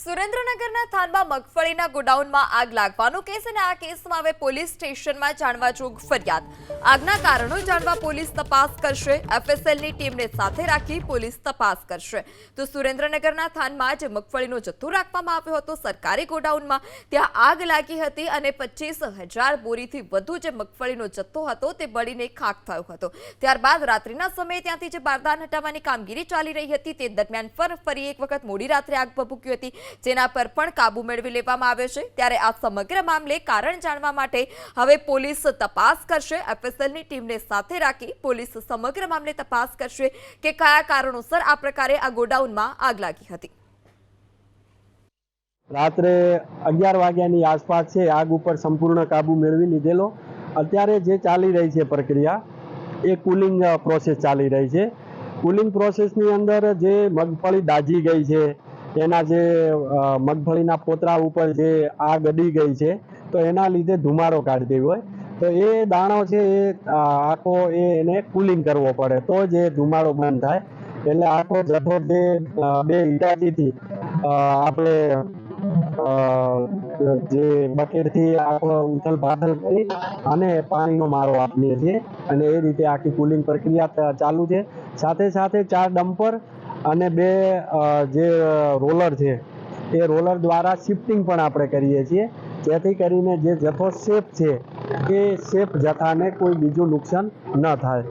સુરેન્દ્રનગરના થાનમાં મગફળીના ગોડાઉનમાં આગ લાગવાનો કેસ અને આ કેસમાં હવે પોલીસ સ્ટેશનમાં જાણવા જોગ ફરિયાદ. આગના કારણો જાણવા પોલીસ તપાસ કરશે. એફએસએલની ટીમને સાથે રાખી પોલીસ તપાસ કરશે. તો સુરેન્દ્રનગરના થાનમાં જે મગફળીનો જથ્થો રાખવામાં આવ્યો હતો સરકારી ગોડાઉનમાં, ત્યાં આગ લાગી હતી અને 25,000 બોરીથી વધુ જે મગફળીનો જથ્થો હતો તે બળીને ખાખ થયો હતો. ત્યારબાદ રાત્રિના સમયે ત્યાંથી જે બારદાન હટાવવાની કામગીરી ચાલી રહી હતી તે દરમિયાન ફરી એક વખત મોડી રાત્રે આગ ભભૂકી હતી, જેના પર પણ કાબુ મેળવી લેવામાં આવ્યો છે. ત્યારે આ સમગ્ર મામલે કારણ જાણવા માટે હવે પોલીસ તપાસ કરશે. એફએસએલની ટીમને સાથે રાખી પોલીસ સમગ્ર મામલે તપાસ કરશે કે કયા કારણોસર આ પ્રકારે આ ગોડાઉનમાં આગ લાગી હતી. રાત્રે 11 વાગ્યાની આસપાસ છે આગ ઉપર સંપૂર્ણ કાબુ મેળવી લીધેલો. અત્યારે જે ચાલી રહી છે પ્રક્રિયા એ કુલિંગ પ્રોસેસ ચાલી રહી છે. કુલિંગ પ્રોસેસની અંદર જે મગફળી દાઝી ગઈ છે, એના જે મગફળીના પોતરા ઉપર જે આગ અડી ગઈ છે તો એના લીધે ધુમાડો કાઢતી હોય તો એ દાણો છે એ આખો એને કુલિંગ કરવો પડે તો જ એ ધુમાડો બંધ થાય. એટલે આખો જથ્થો જે 2 હિટાચીથી આપણે જે બકેટથી આખો ઉથલ પાથલ કરી અને પાણીનો મારો આપીએ છીએ અને એ રીતે આખી કુલિંગ પ્રક્રિયા ચાલુ છે. સાથે સાથે 4 ડમ્પર અને 2 જે રોલર છે એ રોલર દ્વારા શિફ્ટિંગ પણ આપણે કરીએ છીએ, જેથી કરીને જે જથ્થો સેફ છે એ સેફ જથ્થાને કોઈ બીજું નુકસાન ન થાય.